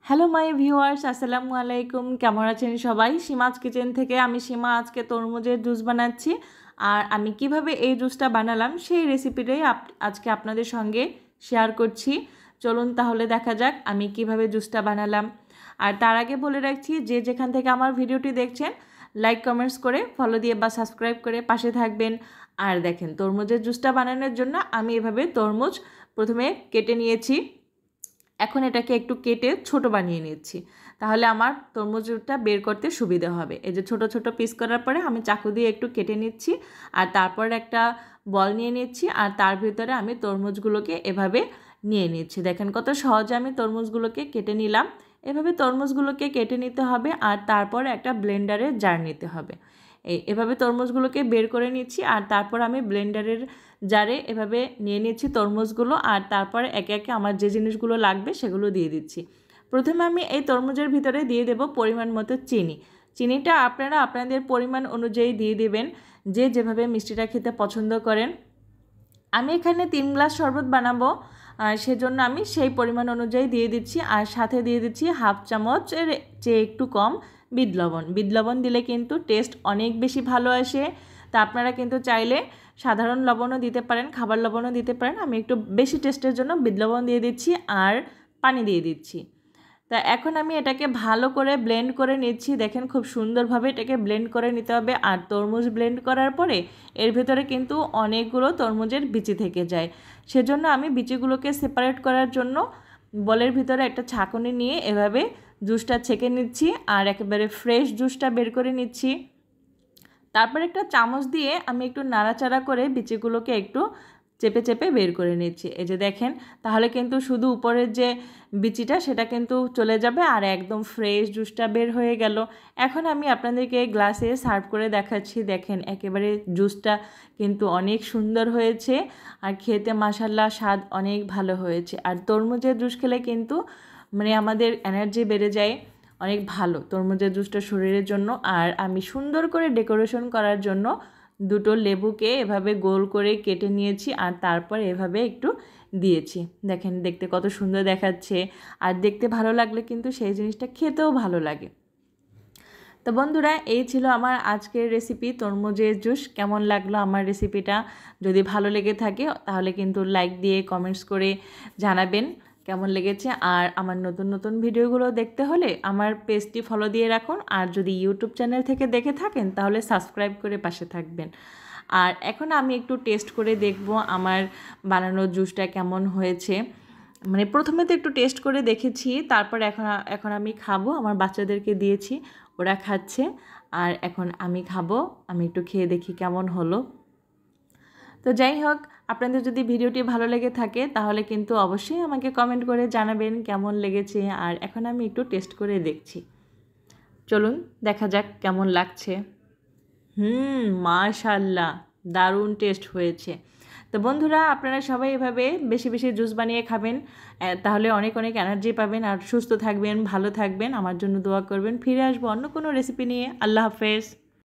Hello my viewers, আসসালামু আলাইকুম। কেমন আছেন সবাই? সীমাজ কিচেন থেকে আমি সীমা আজকে তরমুজের জুস বানাচ্ছি। আর আমি কিভাবে এই জুসটা বানালাম সেই রেসিপিটাই আজকে আপনাদের সঙ্গে শেয়ার করছি। চলুন তাহলে দেখা যাক আমি কিভাবে জুসটা বানালাম। আর তার আগে বলে রাখছি, যে যেখান থেকে আমার ভিডিওটি দেখছেন লাইক কমেন্টস করে ফলো দিয়ে বা সাবস্ক্রাইব করে পাশে থাকবেন। আর দেখেন, তরমুজের জুসটা বানানোর জন্য আমি এভাবে তরমুজ প্রথমে কেটে নিয়েছি। এখন এটাকে একটু কেটে ছোট বানিয়ে নিচ্ছি, তাহলে আমার তরমুজটা বের করতে সুবিধা হবে। এই যে ছোট ছোট পিস করার পরে আমি চাকু দিয়ে একটু কেটে নিচ্ছি, আর তারপর একটা বল নিয়ে নিচ্ছি, আর তার ভিতরে আমি তরমুজগুলোকে এভাবে নিয়ে নিচ্ছি। দেখেন কত সহজে আমি তরমুজগুলোকে কেটে নিলাম। এভাবে তরমুজগুলোকে কেটে নিতে হবে, আর তারপর একটা ব্লেন্ডারের জার নিতে হবে। এভাবে তরমুজগুলোকে বের করে নিচ্ছি, আর তারপর আমি ব্লেন্ডারের জারে এভাবে নিয়ে নিচ্ছি তরমুজগুলো, আর তারপরে একে একে আমার যে জিনিসগুলো লাগবে সেগুলো দিয়ে দিচ্ছি। প্রথমে আমি এই তরমুজের ভিতরে দিয়ে দেব পরিমাণ মতো চিনি। চিনিটা আপনারা আপনাদের পরিমাণ অনুযায়ী দিয়ে দেবেন, যে যেভাবে মিষ্টিটা খেতে পছন্দ করেন। আমি এখানে 3 গ্লাস শরবত বানাবো, সেজন্য আমি সেই পরিমাণ অনুযায়ী দিয়ে দিচ্ছি। আর সাথে দিয়ে দিচ্ছি হাফ চামচের চেয়ে একটু কম বিট লবণ। বিট লবণ দিলে কিন্তু টেস্ট অনেক বেশি ভালো আসে। তা আপনারা কিন্তু চাইলে সাধারণ লবণও দিতে পারেন, খাবার লবণও দিতে পারেন। আমি একটু বেশি টেস্টের জন্য বিট লবণ দিয়ে দিচ্ছি, আর পানি দিয়ে দিচ্ছি। তা এখন আমি এটাকে ভালো করে ব্লেন্ড করে নিচ্ছি। দেখেন খুব সুন্দরভাবে এটাকে ব্লেন্ড করে নিতে হবে। আর তরমুজ ব্লেন্ড করার পরে এর ভেতরে কিন্তু অনেকগুলো তরমুজের বিচি থেকে যায়, সেজন্য আমি বিচিগুলোকে সেপারেট করার জন্য বলের ভিতরে একটা ছাঁকনি নিয়ে এভাবে জুসটা ছেঁকে নিচ্ছি, আর একেবারে ফ্রেশ জুসটা বের করে নিচ্ছি। তারপর একটা চামচ দিয়ে আমি একটু নাড়াচাড়া করে বিচিগুলোকে একটু চেপে চেপে বের করে নিচ্ছি। এই যে দেখেন, তাহলে কিন্তু শুধু উপরের যে বিচিটা সেটা কিন্তু চলে যাবে, আর একদম ফ্রেশ জুসটা বের হয়ে গেল। এখন আমি আপনাদেরকে গ্লাসে সার্ভ করে দেখাচ্ছি। দেখেন একেবারে জুসটা কিন্তু অনেক সুন্দর হয়েছে, আর খেতে মাশাআল্লাহ স্বাদ অনেক ভালো হয়েছে। আর তরমুজের জুস খেলে কিন্তু আমাদের এনার্জি বেড়ে যায়, অনেক ভালো তরমুজের জুসটা শরীরের জন্য। আর আমি সুন্দর করে ডেকোরেশন করার জন্য দুটো লেবুকে এভাবে গোল করে কেটে নিয়েছি, আর তারপর এভাবে একটু দিয়েছি। দেখেন দেখতে কত সুন্দর দেখাচ্ছে, আর দেখতে ভালো লাগলে কিন্তু সেই জিনিসটা খেতেও ভালো লাগে। তো বন্ধুরা, এই ছিল আমার আজকের রেসিপি তরমুজের জুস। কেমন লাগলো আমার রেসিপিটা? যদি ভালো লেগে থাকে তাহলে কিন্তু লাইক দিয়ে কমেন্টস করে জানাবেন কেমন লেগেছে। আর আমার নতুন নতুন ভিডিওগুলো দেখতে হলে আমার পেজটি ফলো দিয়ে রাখুন। আর যদি ইউটিউব চ্যানেল থেকে দেখে থাকেন তাহলে সাবস্ক্রাইব করে পাশে থাকবেন। আর এখন আমি একটু টেস্ট করে দেখব আমার বানানো জুসটা কেমন হয়েছে। প্রথমে তো একটু টেস্ট করে দেখেছি, তারপর এখন আমি খাবো। আমার বাচ্চাদেরকে দিয়েছি, ওরা খাচ্ছে, আর এখন আমি খাবো। আমি একটু খেয়ে দেখি কেমন হলো। তো যাই হোক, আপনাদের যদি ভিডিওটি ভালো লেগে থাকে তাহলে কিন্তু অবশ্যই আমাকে কমেন্ট করে জানাবেন কেমন লেগেছে। আর এখন আমি একটু টেস্ট করে দেখছি। চলুন দেখা যাক কেমন লাগছে। মাশাআল্লাহ, দারুণ টেস্ট হয়েছে। তো বন্ধুরা, আপনারা সবাই এভাবে বেশি বেশি জুস বানিয়ে খাবেন, তাহলে অনেক অনেক এনার্জি পাবেন, আর সুস্থ থাকবেন, ভালো থাকবেন। আমার জন্য দোয়া করবেন। ফিরে আসবো অন্য কোনো রেসিপি নিয়ে। আল্লাহ হাফেজ।